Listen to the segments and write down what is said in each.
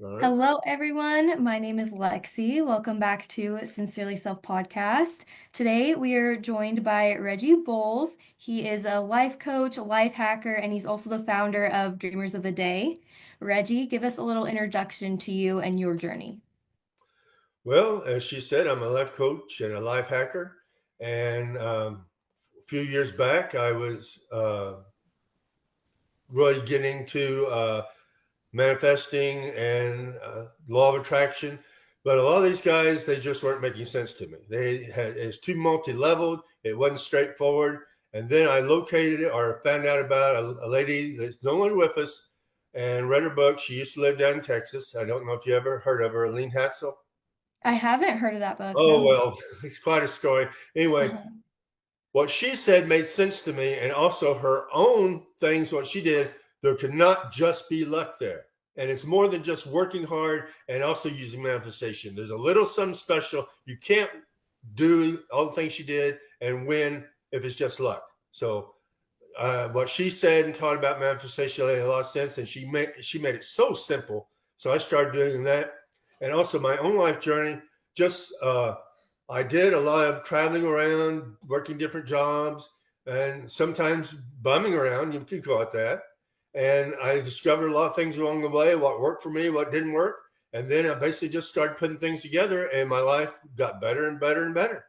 All right. Hello, everyone. My name is Lexi. Welcome back to Sincerely Self podcast. Today, we are joined by Reggie Bowles. He is a life coach, life hacker, and he's also the founder of Dreamers of the Day. Reggie, give us a little introduction to you and your journey. Well, as she said, I'm a life coach and a life hacker. And a few years back, I was really getting to manifesting and law of attraction. But a lot of these guys, they just weren't making sense to me. It's too multi-leveled. It wasn't straightforward. And then I located it or found out about a lady that's no longer with us and read her book. She used to live down in Texas. I don't know if you ever heard of her, Aline Hatzel. I haven't heard of that book, Oh, no. well, it's quite a story. Anyway, Uh-huh. what she said made sense to me, and also her own things, what she did, there could not just be luck there. And it's more than just working hard and also using manifestation. There's a little something special. You can't do all the things she did and win if it's just luck. So, what she said and taught about manifestation made a lot of sense, and she made it so simple. So I started doing that, and also my own life journey. Just I did a lot of traveling around, working different jobs, and sometimes bumming around. You can call it that. And I discovered a lot of things along the way, what worked for me, what didn't work. And then I basically just started putting things together, and my life got better and better and better.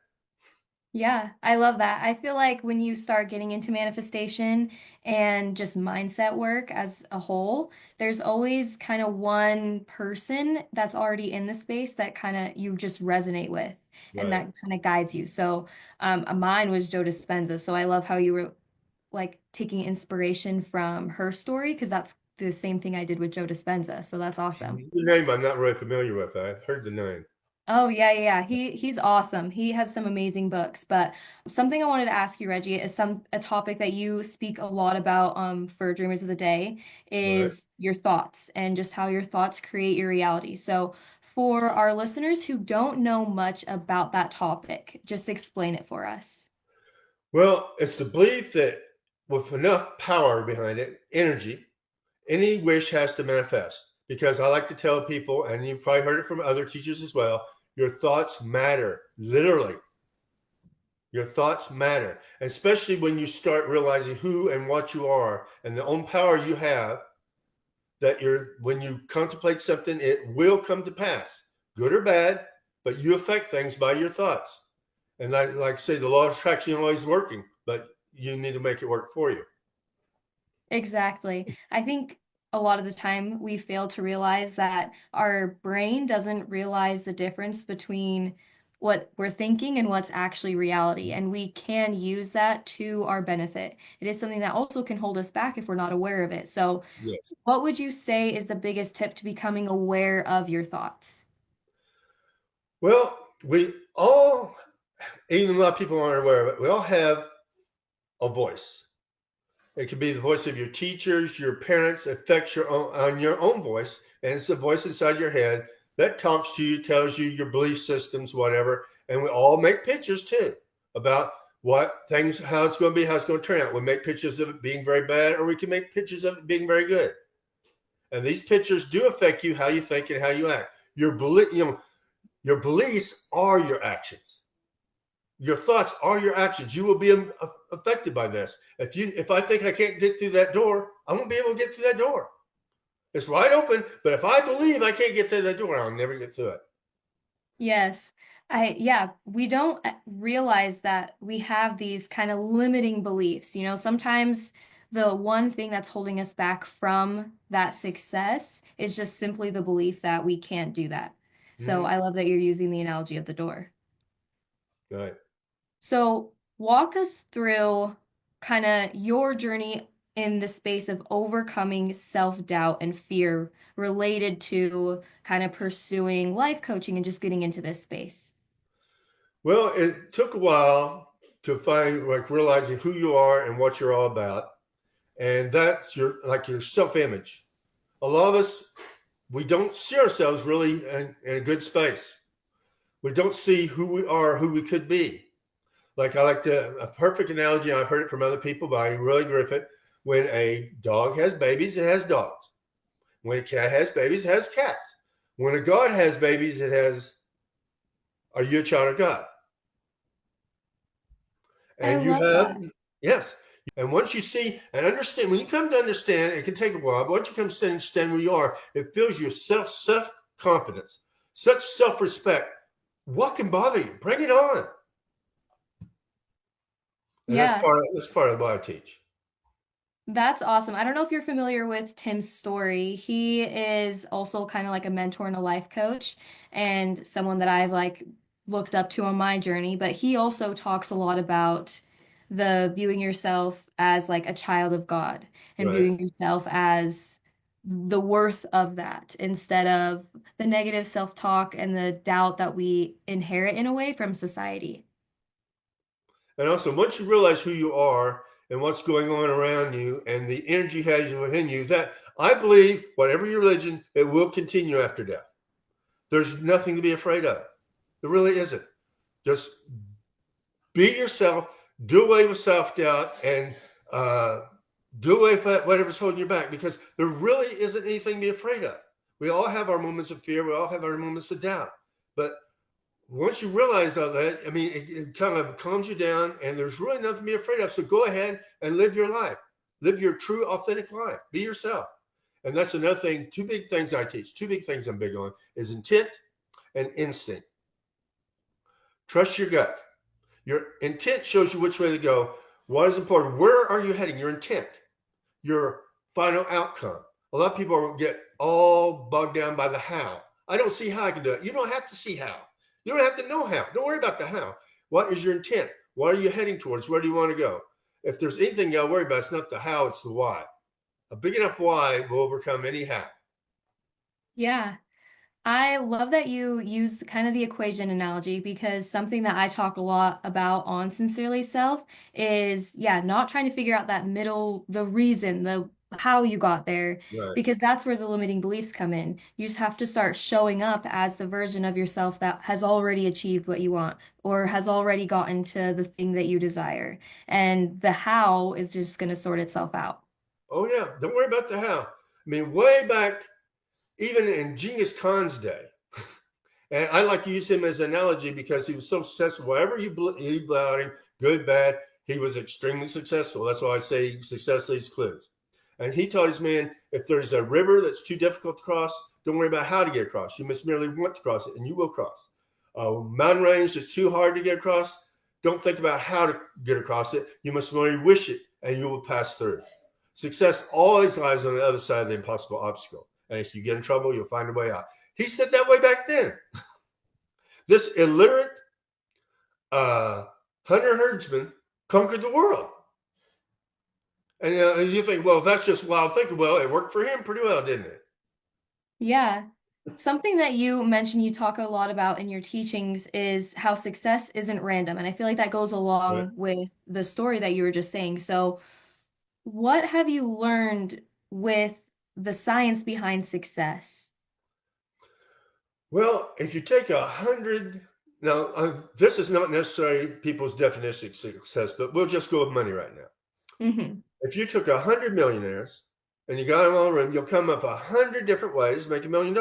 Yeah, I love that. I feel like when you start getting into manifestation and just mindset work as a whole, there's always kind of one person that's already in the space that kind of you just resonate with and Right. that kind of guides you. So, mine was Joe Dispenza. So I love how you were like taking inspiration from her story because that's the same thing I did with Joe Dispenza. So that's awesome. The name I'm not really familiar with. I've heard the name. Oh yeah, yeah, yeah. He's awesome. He has some amazing books. But something I wanted to ask you, Reggie, is a topic that you speak a lot about for Dreamers of the Day Right. is your thoughts and just how your thoughts create your reality. So for our listeners who don't know much about that topic, just explain it for us. Well, it's the belief that with enough power behind it, energy, any wish has to manifest. Because I like to tell people, and you've probably heard it from other teachers as well, your thoughts matter. Literally, your thoughts matter. Especially when you start realizing who and what you are and the own power you have, that when you contemplate something, it will come to pass, good or bad, but you affect things by your thoughts. And like I say, the law of attraction is always working, but you need to make it work for you. Exactly. I think a lot of the time we fail to realize that our brain doesn't realize the difference between what we're thinking and what's actually reality. And we can use that to our benefit. It is something that also can hold us back if we're not aware of it. So, Yes. what would you say is the biggest tip to becoming aware of your thoughts? Well, we all, even a lot of people aren't aware of it, we all have a voice. It could be the voice of your teachers, your parents, affects on your own voice, and it's a voice inside your head that talks to you, tells you your belief systems, whatever. And we all make pictures too about what things, how it's going to be, how it's going to turn out. We make pictures of it being very bad, or we can make pictures of it being very good. And these pictures do affect you, how you think and how you act. Your beliefs are your actions. Your thoughts are your actions. You will be affected by this. If I think I can't get through that door, I won't be able to get through that door. It's wide open, but if I believe I can't get through that door, I'll never get through it. Yes. Yeah, we don't realize that we have these kind of limiting beliefs. You know, sometimes the one thing that's holding us back from that success is just simply the belief that we can't do that. So Mm-hmm. I love that you're using the analogy of the door. Right. So walk us through kind of your journey in the space of overcoming self-doubt and fear related to kind of pursuing life coaching and just getting into this space. Well, it took a while to find, like, realizing who you are and what you're all about, and that's your self-image. A lot of us, we don't see ourselves really in a good space. We don't see who we are, who we could be. Like I like a perfect analogy. I've heard it from other people, but I really agree with it. When a dog has babies, it has dogs. When a cat has babies, it has cats. When a God has babies, it has, are you a child of God? I And you love have, that. yes. And once you see and understand, when you come to understand, it can take a while, but once you come to understand where you are, it fills you with self confidence, such self respect. What can bother you? Bring it on. And Yeah. that's part of what I teach. That's awesome. I don't know if you're familiar with Tim's story. He is also kind of like a mentor and a life coach and someone that I've like looked up to on my journey, but he also talks a lot about the viewing yourself as like a child of God and Right. viewing yourself as the worth of that instead of the negative self-talk and the doubt that we inherit in a way from society. And also, once you realize who you are and what's going on around you and the energy has within you, that I believe, whatever your religion, it will continue after death. There's nothing to be afraid of. There really isn't. Just be yourself, do away with self doubt, and uh, do away with whatever's holding you back because there really isn't anything to be afraid of. We all have our moments of fear, we all have our moments of doubt. But once you realize all that, I mean, it kind of calms you down, and there's really nothing to be afraid of. So go ahead and live your life, live your true, authentic life, be yourself. And that's another thing. Two big things I teach, two big things I'm big on is intent and instinct. Trust your gut. Your intent shows you which way to go. What is important? Where are you heading? Your intent, your final outcome. A lot of people get all bogged down by the how. I don't see how I can do it. You don't have to see how. You don't have to know how. Don't worry about the how. What is your intent? What are you heading towards? Where do you want to go? If there's anything you got to worry about, it's not the how, it's the why. A big enough why will overcome any how. Yeah. I love that you use kind of the equation analogy because something that I talk a lot about on Sincerely Self is, yeah, not trying to figure out that middle, the reason, the how you got there, Right. because that's where the limiting beliefs come in. You just have to start showing up as the version of yourself that has already achieved what you want or has already gotten to the thing that you desire. And the how is just going to sort itself out. Oh, yeah. Don't worry about the how. I mean, way back, even in Genghis Khan's day, and I like to use him as an analogy because he was so successful. Whatever you believe about him, good, bad, he was extremely successful. That's why I say success leaves clues. And he taught his men if there's a river that's too difficult to cross, don't worry about how to get across. You must merely want to cross it, and you will cross. A mountain range that's too hard to get across, don't think about how to get across it. You must merely wish it, and you will pass through. Success always lies on the other side of the impossible obstacle. And if you get in trouble, you'll find a way out. He said that way back then. This illiterate hunter herdsman conquered the world. And you think, well, that's just wild thinking. Well, it worked for him pretty well, didn't it? Yeah. Something that you mentioned you talk a lot about in your teachings is how success isn't random. And I feel like that goes Right. along with the story that you were just saying. So, what have you learned with the science behind success? Well, if you take 100, now this is not necessarily people's definition of success, but we'll just go with money right now. Hmm. If you took 100 millionaires and you got them all in a room, you'll come up 100 different ways to make $1 million.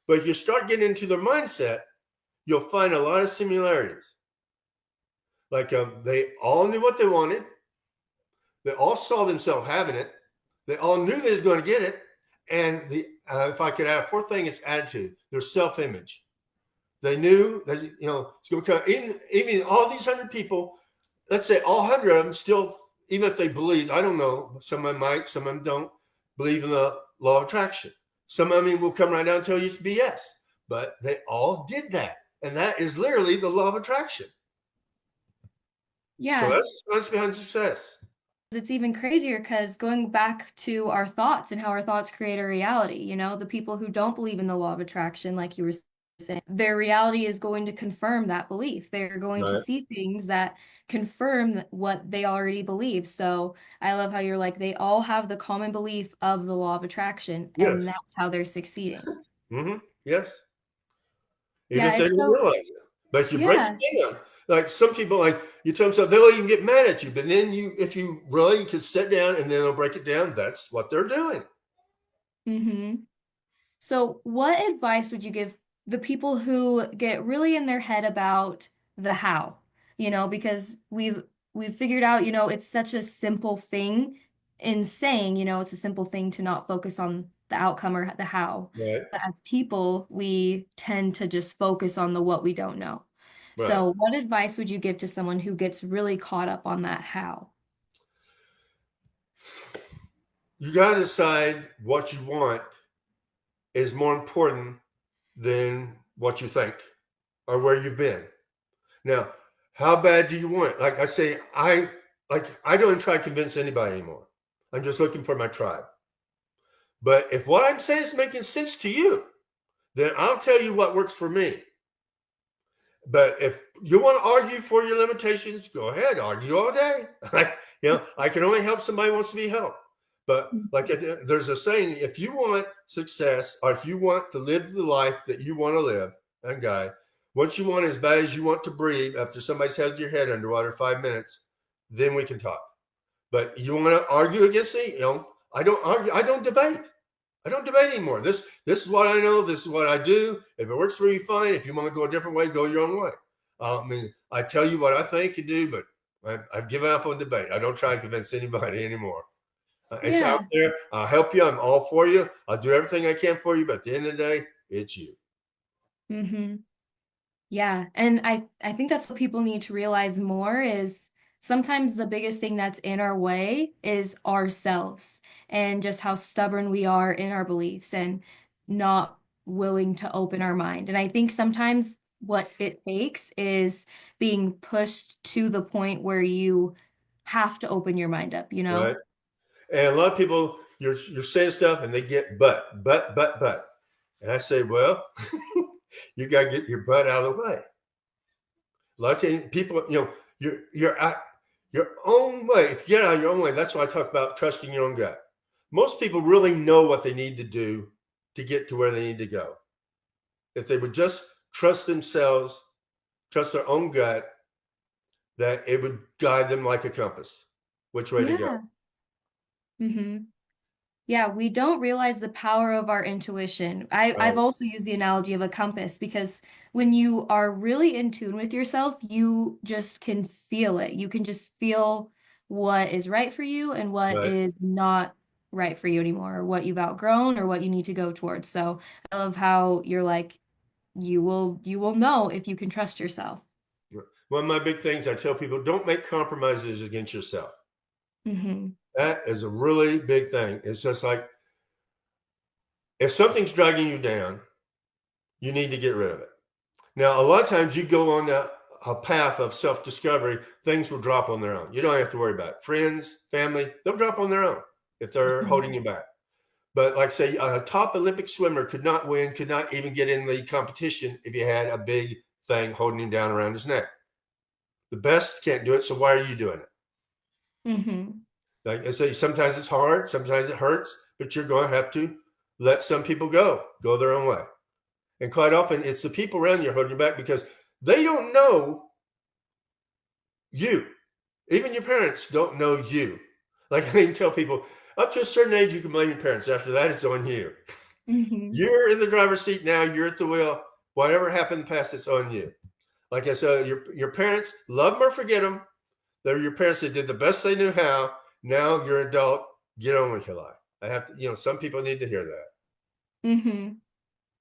But if you start getting into their mindset, you'll find a lot of similarities. Like they all knew what they wanted. They all saw themselves having it. They all knew they was going to get it. And the if I could add a fourth thing, it's attitude. Their self-image. They knew that it's going to come. Even all these 100 people, let's say all 100 of them still, even if they believe, I don't know, some of them might, some of them don't believe in the law of attraction. Some of them will come right down and tell you it's BS, but they all did that, and that is literally the law of attraction. So Yeah, that's behind success. it's even crazier because going back to our thoughts and how our thoughts create our reality, the people who don't believe in the law of attraction, like you were saying, their reality is going to confirm that belief. They're going to Right. see things that confirm what they already believe. So I love how you're like, they all have the common belief of the law of attraction, Yes. and that's how they're succeeding. Yes. Even Yeah, if they it's don't so, realize it. But if you break yeah. it down, like some people, like you tell them something, they'll even get mad at you. But then if you really could sit down and then they'll break it down, that's what they're doing. Hmm. So, what advice would you give the people who get really in their head about the how? Because we've figured out, it's such a simple thing in saying, it's a simple thing to not focus on the outcome or the how. Right. But as people, we tend to just focus on the what we don't know. Right. So, what advice would you give to someone who gets really caught up on that how? You got to decide what you want is more important than what you think or where you've been. Now, how bad do you want it? Like I say, I don't try to convince anybody anymore. I'm just looking for my tribe. But if what I'm saying is making sense to you, then I'll tell you what works for me. But if you want to argue for your limitations, go ahead, argue all day. I can only help somebody who wants to be helped. But like there's a saying, if you want success or if you want to live the life that you want to live, and guy, what you want as bad as you want to breathe after somebody's held your head underwater 5 minutes, then we can talk. But you want to argue against me? I don't argue. I don't debate. I don't debate anymore. This is what I know. This is what I do. If it works for you, fine. If you want to go a different way, go your own way. I mean, I tell you what I think you do, but I've given up on debate. I don't try to convince anybody anymore. It's out Yeah. there. I'll help you. I'm all for you. I'll do everything I can for you. But at the end of the day, it's you. Mm-hmm. Yeah, and I think that's what people need to realize more is sometimes the biggest thing that's in our way is ourselves and just how stubborn we are in our beliefs and not willing to open our mind. And I think sometimes what it takes is being pushed to the point where you have to open your mind up, you Right. know? And a lot of people, you're saying stuff and they get but. And I say, well, you got to get your butt out of the way. A lot of times people, you're out your own way. If you get out of your own way, that's why I talk about trusting your own gut. Most people really know what they need to do to get to where they need to go. If they would just trust themselves, trust their own gut, that it would guide them like a compass, which way to go. Yeah. hmm Yeah, we don't realize the power of our intuition. I've Right, also used the analogy of a compass because when you are really in tune with yourself, you just can feel it. You can just feel what is right for you and what right. is not right for you anymore, or what you've outgrown or what you need to go towards. So I love how you're like, you will know if you can trust yourself. One of my big things I tell people: don't make compromises against yourself. hmm That is a really big thing. It's just like if something's dragging you down, you need to get rid of it. Now, a lot of times you go on a path of self discovery, things will drop on their own. You don't have to worry about it. Friends, family, they'll drop on their own if they're holding you back. But like say a top Olympic swimmer could not win, could not even get in the competition if he had a big thing holding him down around his neck. The best can't do it, so why are you doing it? hmm Like I say, sometimes it's hard, sometimes it hurts, but you're going to have to let some people go their own way. And quite often, it's the people around you holding you back because they don't know you. Even your parents don't know you. Like I can tell people, up to a certain age, you can blame your parents. After that, it's on you. hmm You're in the driver's seat now. You're at the wheel. Whatever happened in the past, it's on you. Like I said, your parents, love them or forget them. They're your parents. They did the best they knew how. Now you're an adult. Get on with your life. I have to, some people need to hear that. hmm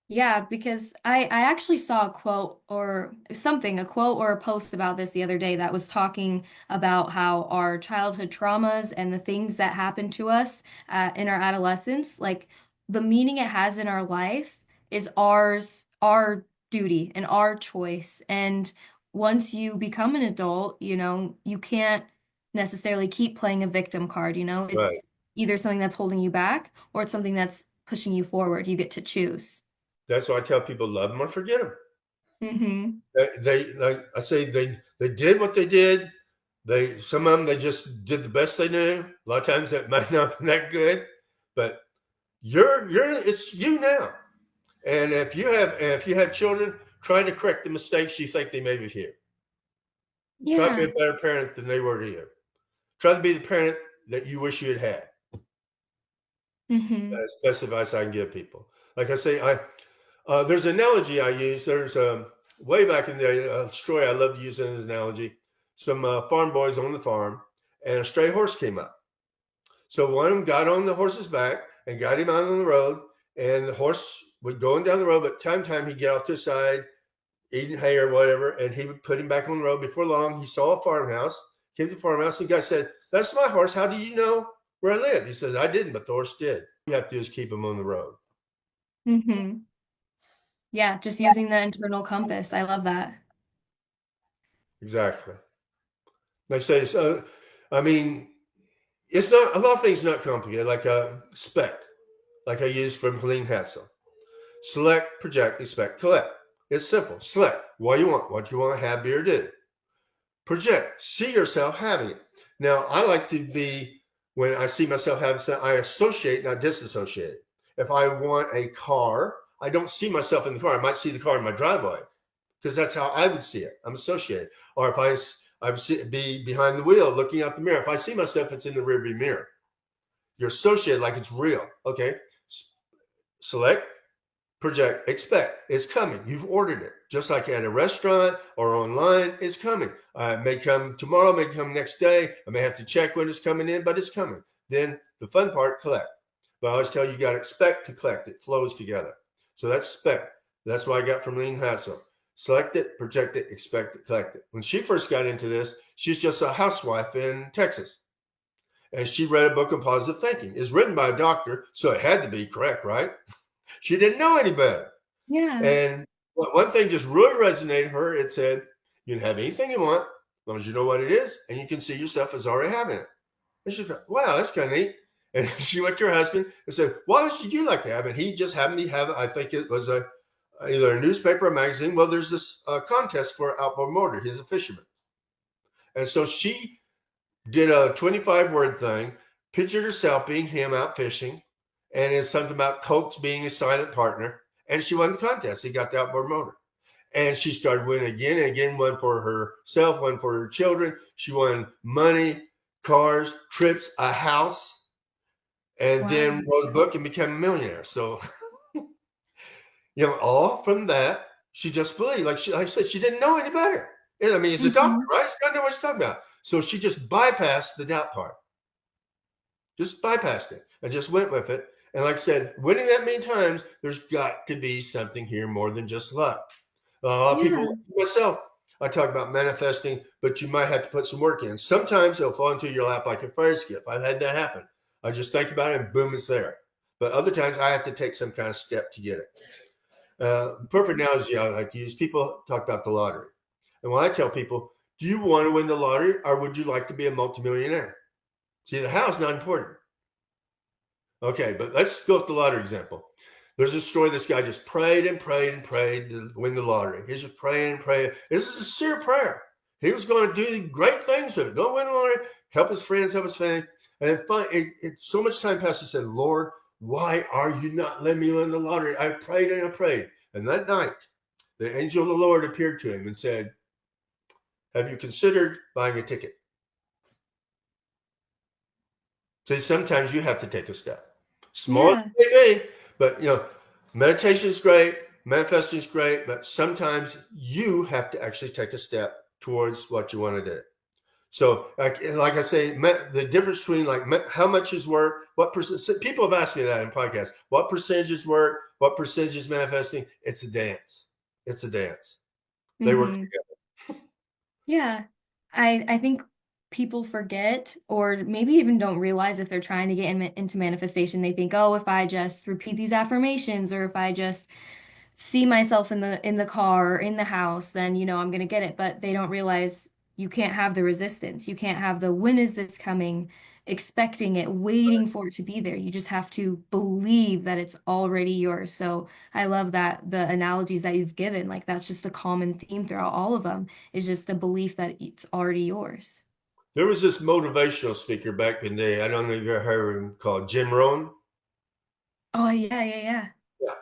Yeah, because I actually saw a quote or something, a quote or a post about this the other day that was talking about how our childhood traumas and the things that happen to us in our adolescence, like the meaning it has in our life is ours, our duty and our choice. And once you become an adult, you can't necessarily keep playing a victim card, Right. it's either something that's holding you back or it's something that's pushing you forward. You get to choose. That's why I tell people, love them or forget them. hmm They like I say they did what they did. Some of them they just did the best they knew. A lot of times that might not be that good, but you're it's you now. And if you have children, try to correct the mistakes you think they made with you. Try to be a Yeah. better parent than they were to you. Try to be the parent that you wish you had had. hmm That's the best advice I can give people. Like I say, there's an analogy I use. There's way back in the day, a story I love to use as an analogy. Some farm boys on the farm, and a stray horse came up. So one of them got on the horse's back and got him out on the road, and the horse would going down the road, but time to time he'd get off to the side, eating hay or whatever, and he would put him back on the road. Before long, he saw a farmhouse, came to the farmhouse, and the guy said, "That's my horse. How do you know where I live?" He says, "I didn't, but the horse did." You have to do is keep him on the road. Hmm. Yeah, just using the internal compass. I love that. Exactly. Like I say, so I mean, it's not a lot of things not complicated. Like a spec, like I use from Helene Hassel. Select, project, expect, collect. It's simple. Select what you want. What you want to have, be, or do. Project. See yourself having it. Now, I like to be, when I see myself having something, I associate, not disassociate. If I want a car, I don't see myself in the car. I might see the car in my driveway because that's how I would see it. I'm associated. Or if I would be behind the wheel looking out the mirror. If I see myself, it's in the rearview mirror. You're associated like it's real. Okay. Select, project, expect. It's coming. You've ordered it. Just like at a restaurant or online, it's coming. It may come tomorrow, may come next day. I may have to check when it's coming in, but it's coming. Then the fun part, collect. But I always tell you, you got to expect to collect. It flows together. So that's spec. That's what I got from Lean Hassel. Select it, project it, expect it, collect it. When she first got into this, she's just a housewife in Texas. And she read a book on positive thinking. It's written by a doctor, so it had to be correct, right? She didn't know any better. Yeah. And one thing just really resonated with her. It said, you can have anything you want, as long as you know what it is, and you can see yourself as already having it. And she thought, wow, that's kind of neat. And she went to her husband and said, why would you like to have it? He just happened to have it. I think it was either a newspaper or a magazine. Well, there's this contest for outboard motor. He's a fisherman. And so she did a 25-word thing, pictured herself being him out fishing, and it's something about Coates being a silent partner. And she won the contest. He got the outboard motor. And she started winning again and again, one for herself, one for her children. She won money, cars, trips, a house, and Wow. then wrote a book and became a millionaire. So, all from that, she just believed. Like I said, she didn't know any better. And I mean, he's a doctor, Hmm. right? He's got to know what he's talking about. So she just bypassed the doubt part, just bypassed it and just went with it. And like I said, winning that many times, there's got to be something here more than just luck. A lot of people, Yeah. myself, I talk about manifesting, but you might have to put some work in. Sometimes it'll fall into your lap like a fire skip. I've had that happen. I just think about it and boom, it's there. But other times I have to take some kind of step to get it. Perfect analogy I like to use, people talk about the lottery. And when I tell people, do you want to win the lottery or would you like to be a multimillionaire? See, the how is not important. Okay, but let's go with the lottery example. There's a story, this guy just prayed and prayed and prayed to win the lottery. He's just praying and praying. This is a sincere prayer. He was going to do great things with it. Go win the lottery, help his friends, help his family. And so much time passed, he said, Lord, why are you not letting me win the lottery? I prayed and I prayed. And that night, the angel of the Lord appeared to him and said, have you considered buying a ticket? See, sometimes you have to take a step. Small as Yeah. it may be, but meditation is great, manifesting is great, but sometimes you have to actually take a step towards what you want to do. So, like I say, the difference between how much is work, what percent. People have asked me that in podcasts. What percentage is work? What percentage is manifesting? It's a dance. It's a dance. They work Hmm. together. Yeah. I think people forget or maybe even don't realize if they're trying to get into manifestation, they think, oh, if I just repeat these affirmations or if I just see myself in the car or in the house, then I'm gonna get it. But they don't realize you can't have the resistance. You can't have the when is this coming, expecting it, waiting for it to be there. You just have to believe that it's already yours. So I love that the analogies that you've given, like that's just a common theme throughout all of them, is just the belief that it's already yours. There was this motivational speaker back in the day. I don't know if you ever heard of him, called Jim Rohn. Oh yeah, yeah, yeah. Yeah.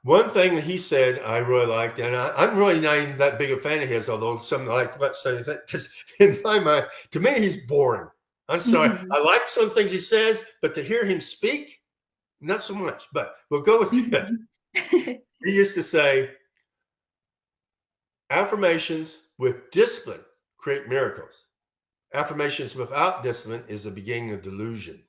One thing that he said I really liked, and I'm really not even that big a fan of his, although some like let's say that because in my mind, to me, he's boring. I'm sorry. Mhm. I like some things he says, but to hear him speak, not so much. But we'll go with this. He used to say, affirmations with discipline create miracles. Affirmations without discipline is the beginning of delusion.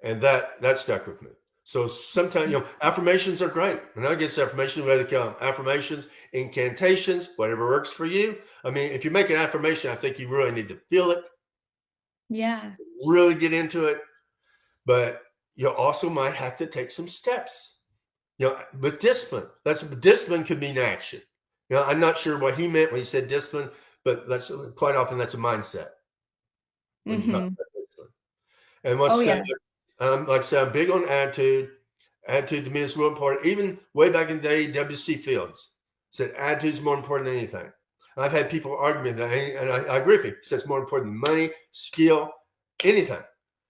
And that stuck with me. So sometimes, affirmations are great. And I get affirmations where they come. Affirmations, incantations, whatever works for you. I mean, if you make an affirmation, I think you really need to feel it, Yeah. really get into it. But you also might have to take some steps. With discipline. That's discipline could mean action. I'm not sure what he meant when he said discipline, but that's quite often that's a mindset when you talk Hmm. about discipline. And Oh what's yeah. like I said, I'm big on attitude. Attitude to me is real important. Even way back in the day, W.C. Fields said attitude is more important than anything. And I've had people argue with that, and I agree with him. He says it's more important than money, skill, anything.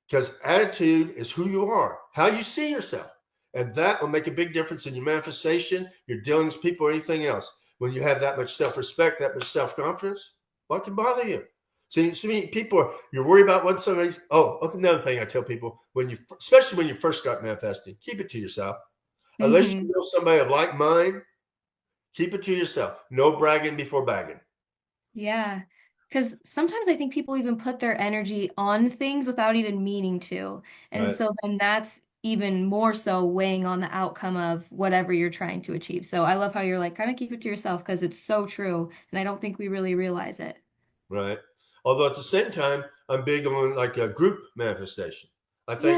Because attitude is who you are, how you see yourself. And that will make a big difference in your manifestation, your dealings with people, or anything else. When you have that much self-respect, that much self-confidence, what can bother you? So many people, you're worried about what somebody's. Oh, okay, another thing I tell people especially when you first start manifesting, keep it to yourself. Unless you Hmm. know somebody of like mind, keep it to yourself. No bragging before bagging. Yeah. Because sometimes I think people even put their energy on things without even meaning to. And Right, so then that's even more so weighing on the outcome of whatever you're trying to achieve. So I love how you're like, kind of keep it to yourself because it's so true. And I don't think we really realize it. right. Although at the same time, I'm big on like a group manifestation. I think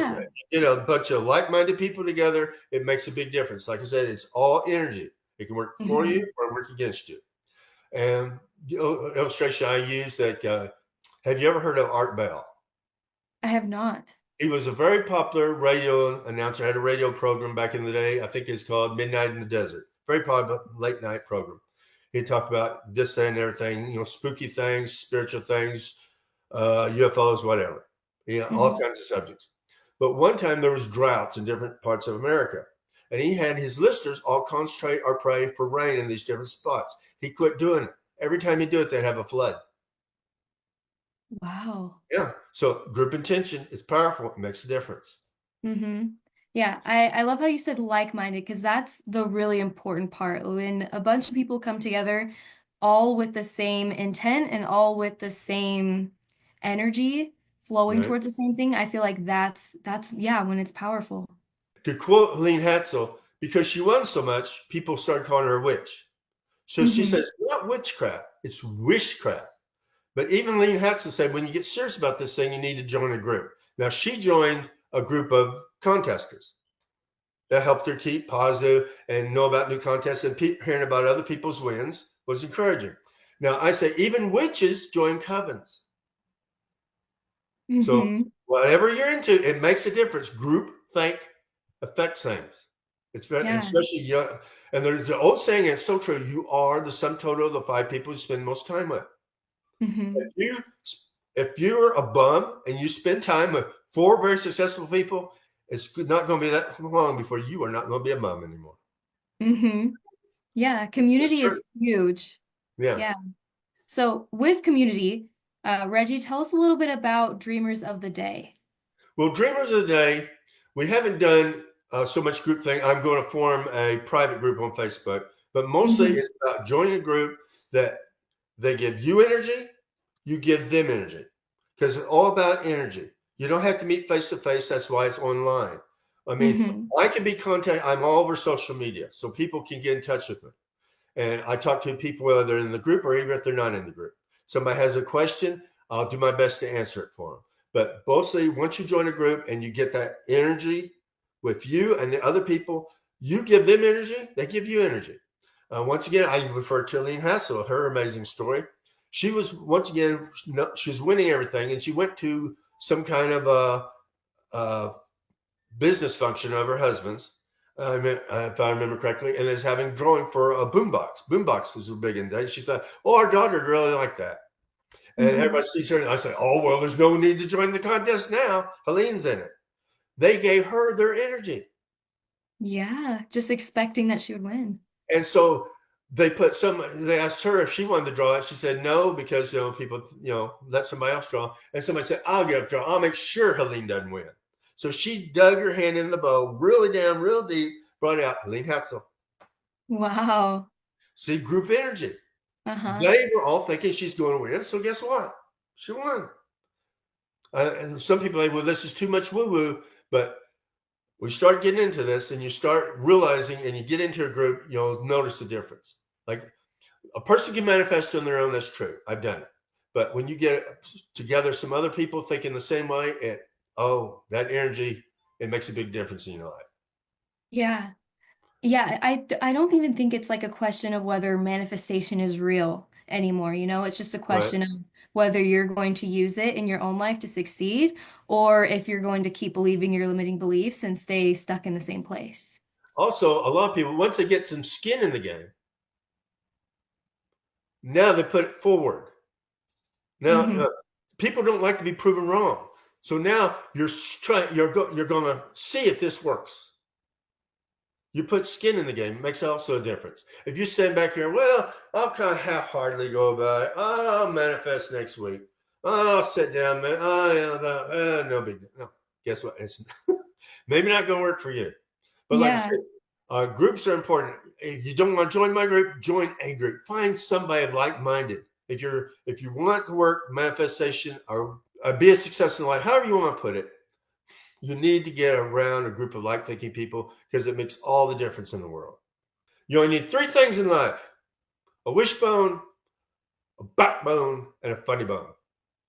Yeah. a bunch of like-minded people together, it makes a big difference. Like I said, it's all energy. It can work for Hmm. you or work against you. And illustration I use that. Have you ever heard of Art Bell? I have not. He was a very popular radio announcer. Had a radio program back in the day. I think it's called Midnight in the Desert. Very popular late night program. He'd talk about this, that, and everything. Spooky things, spiritual things, UFOs, whatever. All Hmm. kinds of subjects. But one time there was droughts in different parts of America, and he had his listeners all concentrate or pray for rain in these different spots. He quit doing it. Every time he'd do it, they'd have a flood. Wow. Yeah. So group intention is powerful. It makes a difference. Hmm. Yeah, I love how you said like-minded because that's the really important part. When a bunch of people come together, all with the same intent and all with the same energy flowing Right. towards the same thing, I feel like that's yeah, when it's powerful. To quote Helene Hatzel, because she won so much, people started calling her a witch. So she Hmm. says, not witchcraft, it's wishcraft. But even Helene Hatzel said, when you get serious about this thing, you need to join a group. Now, she joined a group of contesters that helped her keep positive and know about new contests, and hearing about other people's wins was encouraging. Now, I say even witches join covens. So Hmm. whatever you're into, it makes a difference. Group think affects things. It's very, and Yeah. especially young. And there's the old saying, and it's so true. You are the sum total of the five people you spend most time with. If Hmm. you if you're a bum and you spend time with four very successful people, it's not going to be that long before you are not going to be a bum anymore. Hmm. Yeah, It's community true. is huge. Yeah. Yeah. So with community, Reggie, tell us a little bit about Dreamers of the Day. Well, Dreamers of the Day, we haven't done so much group thing. I'm going to form a private group on Facebook, but mostly Hmm. it's about joining a group that they give you energy, you give them energy, because it's all about energy. You don't have to meet face to face. That's why it's online. I mean, Hmm. I can be contacted. I'm all over social media, so people can get in touch with me. And I talk to people whether they're in the group or even if they're not in the group. Somebody has a question, I'll do my best to answer it for them. But mostly, once you join a group and you get that energy with you and the other people, you give them energy, they give you energy. Once again, I refer to Aline Hassel, her amazing story. She was, once again, she was winning everything, and she went to some kind of a business function of her husband's, if I remember correctly, and is having drawing for a boombox. Boombox was big in day. She thought, oh, our daughter would really like that. And everybody Hmm. sees her, and I say, oh, well, there's no need to join the contest now. Helene's in it. They gave her their energy. Yeah, just expecting that she would win. And so they asked her if she wanted to draw it. She said no, because, people, let somebody else draw. And somebody said, I'll get up draw. I'll make sure Helene doesn't win. So she dug her hand in the bowl, really down, real deep, brought out Helene Hatzel. Wow. See, group energy. Uh-huh. They were all thinking she's going to win. So guess what? She won. And some people say, well, this is too much woo woo. But we start getting into this and you start realizing and you get into a group, you'll notice the difference. Like a person can manifest on their own. That's true. I've done it. But when you get together some other people thinking the same way, that energy, it makes a big difference in your life. Yeah. Yeah, I don't even think it's like a question of whether manifestation is real anymore, you know? It's just a Right. question of whether you're going to use it in your own life to succeed or if you're going to keep believing your limiting beliefs and stay stuck in the same place. Also, a lot of people, once they get some skin in the game, now they put it forward. Now, Hmm. people don't like to be proven wrong. So now you're going to see if this works. You put skin in the game. It makes also a difference. If you stand back here, well, I'll kind of half-heartedly go about it. I'll manifest next week. I'll sit down, man. No big deal. No, guess what? It's maybe not going to work for you. But like I Yeah. said, groups are important. If you don't want to join my group, join a group. Find somebody like-minded. If you want to work manifestation or be a success in life, however you want to put it, you need to get around a group of like-thinking people because it makes all the difference in the world. You only need three things in life: a wishbone, a backbone, and a funny bone.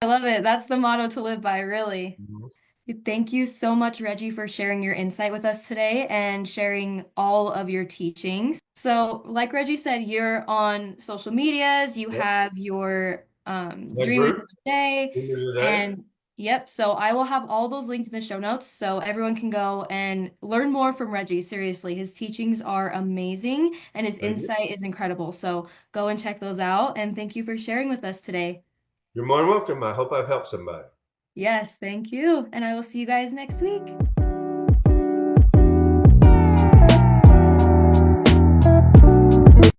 I love it. That's the motto to live by, really. Mhm. Thank you so much, Reggie, for sharing your insight with us today and sharing all of your teachings. So, like Reggie said, you're on social medias, you Yep. have your My dreamers group, of the day, Dreamers of the Day. and yep. So, I will have all those linked in the show notes so everyone can go and learn more from Reggie. Seriously, his teachings are amazing and his Thank you. insight is incredible. So, go and check those out. And thank you for sharing with us today. You're more than welcome. I hope I've helped somebody. Yes, thank you. And I will see you guys next week.